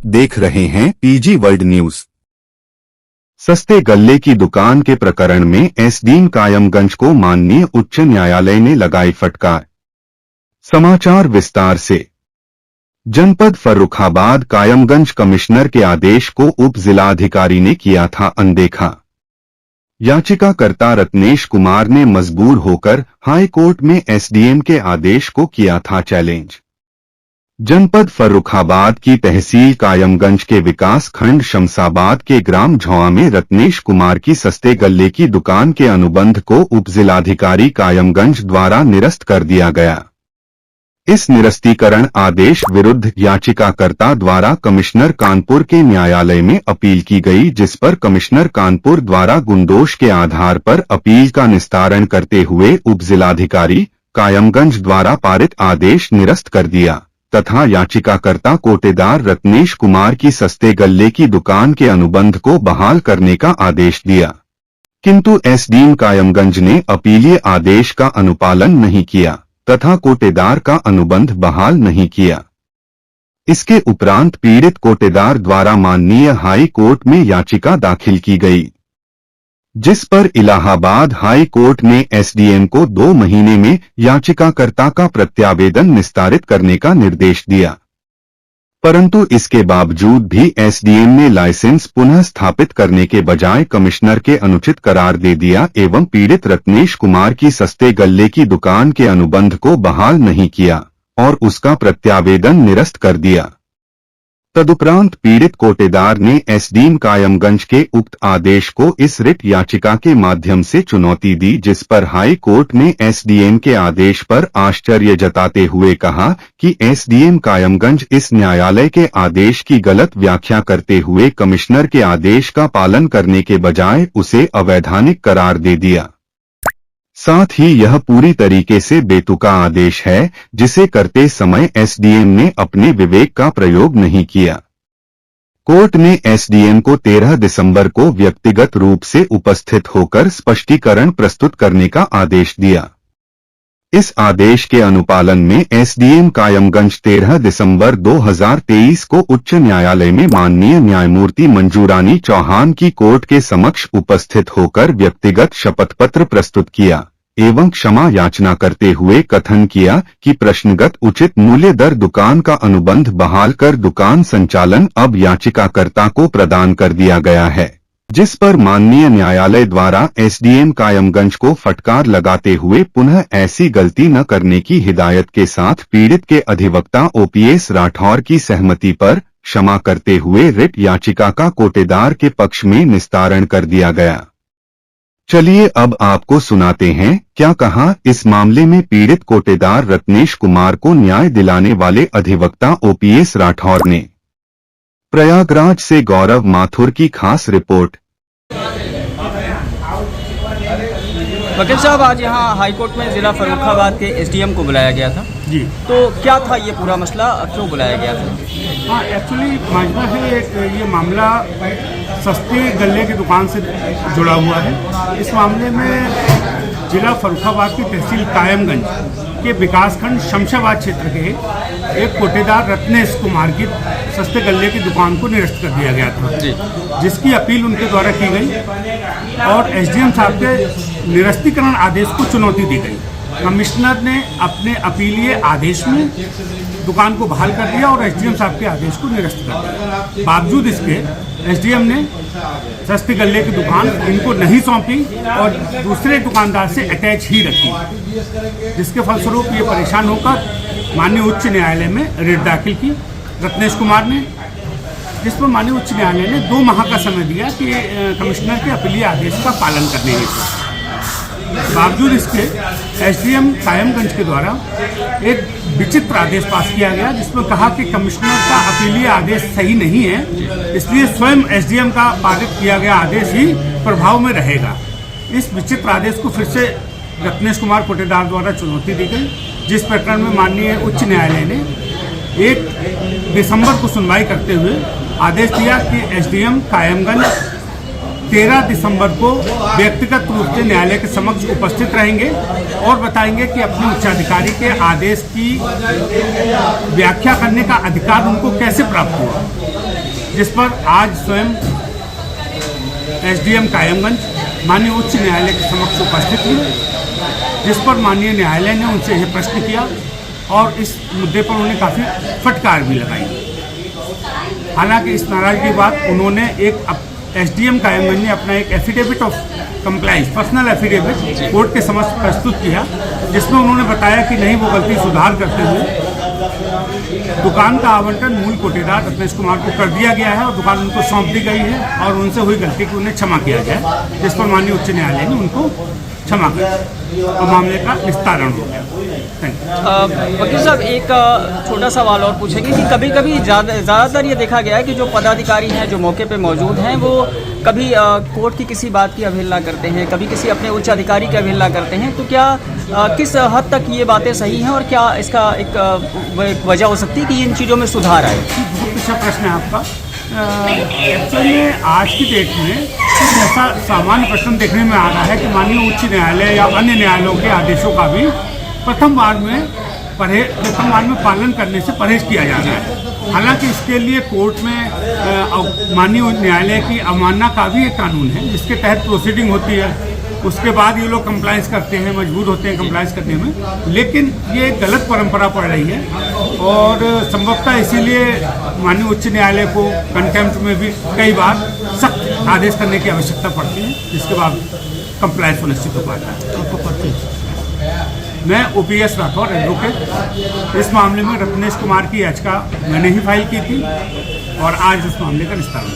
आप देख रहे हैं पीजी वर्ल्ड न्यूज। सस्ते गल्ले की दुकान के प्रकरण में एसडीएम कायमगंज को माननीय उच्च न्यायालय ने लगाई फटकार। समाचार विस्तार से। जनपद फर्रुखाबाद कायमगंज कमिश्नर के आदेश को उप जिलाधिकारी ने किया था अनदेखा। याचिकाकर्ता रत्नेश कुमार ने मजबूर होकर हाई कोर्ट में एसडीएम के आदेश को किया था चैलेंज। जनपद फर्रुखाबाद की तहसील कायमगंज के विकास खंड शमसाबाद के ग्राम झौआ में रत्नेश कुमार की सस्ते गल्ले की दुकान के अनुबंध को उपजिलाधिकारी कायमगंज द्वारा निरस्त कर दिया गया। इस निरस्तीकरण आदेश विरुद्ध याचिकाकर्ता द्वारा कमिश्नर कानपुर के न्यायालय में अपील की गई, जिस पर कमिश्नर कानपुर द्वारा गुणदोष के आधार पर अपील का निस्तारण करते हुए उपजिलाधिकारी कायमगंज द्वारा पारित आदेश निरस्त कर दिया तथा याचिकाकर्ता कोटेदार रत्नेश कुमार की सस्ते गल्ले की दुकान के अनुबंध को बहाल करने का आदेश दिया। किंतु एसडीएम कायमगंज ने अपीलीय आदेश का अनुपालन नहीं किया तथा कोटेदार का अनुबंध बहाल नहीं किया। इसके उपरांत पीड़ित कोटेदार द्वारा माननीय हाई कोर्ट में याचिका दाखिल की गई, जिस पर इलाहाबाद हाई कोर्ट ने एसडीएम को 2 महीने में याचिकाकर्ता का प्रत्यावेदन निस्तारित करने का निर्देश दिया। परंतु इसके बावजूद भी एसडीएम ने लाइसेंस पुनः स्थापित करने के बजाय कमिश्नर के अनुचित करार दे दिया एवं पीड़ित रत्नेश कुमार की सस्ते गल्ले की दुकान के अनुबंध को बहाल नहीं किया और उसका प्रत्यावेदन निरस्त कर दिया। तदुपरांत पीड़ित कोटेदार ने एसडीएम कायमगंज के उक्त आदेश को इस रिट याचिका के माध्यम से चुनौती दी, जिस पर हाई कोर्ट ने एसडीएम के आदेश पर आश्चर्य जताते हुए कहा कि एसडीएम कायमगंज इस न्यायालय के आदेश की गलत व्याख्या करते हुए कमिश्नर के आदेश का पालन करने के बजाय उसे अवैधानिक करार दे दिया। साथ ही यह पूरी तरीके से बेतुका आदेश है, जिसे करते समय एसडीएम ने अपने विवेक का प्रयोग नहीं किया। कोर्ट ने एसडीएम को 13 दिसंबर को व्यक्तिगत रूप से उपस्थित होकर स्पष्टीकरण प्रस्तुत करने का आदेश दिया। इस आदेश के अनुपालन में एसडीएम कायमगंज 13 दिसंबर 2023 को उच्च न्यायालय में माननीय न्यायमूर्ति मंजूरानी चौहान की कोर्ट के समक्ष उपस्थित होकर व्यक्तिगत शपथ पत्र प्रस्तुत किया एवं क्षमा याचना करते हुए कथन किया कि प्रश्नगत उचित मूल्य दर दुकान का अनुबंध बहाल कर दुकान संचालन अब याचिकाकर्ता को प्रदान कर दिया गया है, जिस पर माननीय न्यायालय द्वारा एसडीएम कायमगंज को फटकार लगाते हुए पुनः ऐसी गलती न करने की हिदायत के साथ पीड़ित के अधिवक्ता ओपीएस राठौर की सहमति पर क्षमा करते हुए रिट याचिका का कोटेदार के पक्ष में निस्तारण कर दिया गया। चलिए अब आपको सुनाते हैं क्या कहा इस मामले में पीड़ित कोटेदार रत्नेश कुमार को न्याय दिलाने वाले अधिवक्ता ओपीएस राठौर ने। प्रयागराज से गौरव माथुर की खास रिपोर्ट। वकील साहब, आज यहाँ हाईकोर्ट में जिला फर्रुखाबाद के एसडीएम को बुलाया गया था जी। तो क्या था ये पूरा मसला, क्यों बुलाया गया था? हाँ, एक्चुअली मामला है, ये मामला सस्ते गल्ले की दुकान से जुड़ा हुआ है। इस मामले में जिला फर्रुखाबाद की तहसील कायमगंज के विकासखंड शमशाबाद क्षेत्र के एक कोटेदार रत्नेश कुमार की सस्ते गल्ले की दुकान को निरस्त कर दिया गया था, जिसकी अपील उनके द्वारा की गई और एसडीएम साहब के निरस्तीकरण आदेश को चुनौती दी गई। कमिश्नर ने अपने अपीलीय आदेश में दुकान को बहाल कर दिया और एसडीएम साहब के आदेश को निरस्त कर दिया। बावजूद इसके एसडीएम ने सस्ते गल्ले की दुकान इनको नहीं सौंपी और दूसरे दुकानदार से अटैच ही रखी, जिसके फलस्वरूप ये परेशान होकर माननीय उच्च न्यायालय में रिट दाखिल की रत्नेश कुमार ने, जिस पर माननीय उच्च न्यायालय ने 2 माह का समय दिया कि कमिश्नर के अपीलीय आदेश का पालन करने के। बावजूद इसके एसडीएम कायमगंज के द्वारा एक विचित्र आदेश पास किया गया, जिसमें कहा कि कमिश्नर का अपीलीय आदेश सही नहीं है, इसलिए स्वयं एसडीएम का पारित किया गया आदेश ही प्रभाव में रहेगा। इस विचित्र आदेश को फिर से रत्नेश कुमार कोटेदार द्वारा चुनौती दी गई, जिस प्रकरण में माननीय उच्च न्यायालय ने 1 दिसंबर को सुनवाई करते हुए आदेश दिया कि एसडीएम कायमगंज 13 दिसंबर को व्यक्तिगत रूप से न्यायालय के समक्ष उपस्थित रहेंगे और बताएंगे कि अपने उच्चाधिकारी के आदेश की व्याख्या करने का अधिकार उनको कैसे प्राप्त हुआ। जिस पर आज स्वयं एसडीएम कायमगंज माननीय उच्च न्यायालय के समक्ष उपस्थित हुए, जिस पर माननीय न्यायालय ने उनसे यह प्रश्न किया और इस मुद्दे पर उन्होंने काफ़ी फटकार भी लगाई। हालांकि इस नाराजगी के बाद उन्होंने एक एसडीएम कायमगंज ने अपना एक affidavit of compliance, personal affidavit court के समक्ष प्रस्तुत किया, जिसमें उन्होंने बताया कि नहीं, वो गलती सुधार करते हुए दुकान का आवंटन मूल कोटेदार रत्नेश कुमार को कर दिया गया है और दुकान उनको सौंप दी गई है और उनसे हुई गलती को उन्हें क्षमा किया जाए, जिस पर माननीय उच्च न्यायालय ने उनको क्षमा कर और मामले का निस्तारण हो गया। वकील साहब, एक छोटा सवाल और पूछेंगे कि कभी कभी ज़्यादातर ये देखा गया है कि जो पदाधिकारी हैं जो मौके पे मौजूद हैं वो कभी कोर्ट की किसी बात की अवहेलना करते हैं, कभी किसी अपने उच्च अधिकारी की अवहेलना करते हैं, तो क्या किस हद तक ये बातें सही हैं और क्या इसका एक वजह हो सकती है कि इन चीज़ों में सुधार आए? बहुत अच्छा प्रश्न है आपका। एक्चुअली आज की डेट में ऐसा सामान्य प्रश्न देखने में आ रहा है कि माननीय उच्च न्यायालय या अन्य न्यायालयों के आदेशों का भी प्रथम बार में पालन करने से परहेज किया जा रहा है। हालांकि इसके लिए कोर्ट में माननीय न्यायालय की अवमानना का भी एक कानून है, जिसके तहत प्रोसीडिंग होती है, उसके बाद ये लोग कंप्लायंस करते हैं, मजबूर होते हैं कंप्लायंस करने में, लेकिन ये गलत परंपरा पड़ रही है और संभवतः इसीलिए माननीय उच्च न्यायालय को कंटेम्प्ट में भी कई बार सख्त आदेश करने की आवश्यकता पड़ती है, जिसके बाद कंप्लायंस सुनिश्चित हो पाता है। मैं ओपीएस राठौर, एडवोकेट, इस मामले में रत्नेश कुमार की याचिका मैंने ही फाइल की थी और आज उस मामले का निस्तारण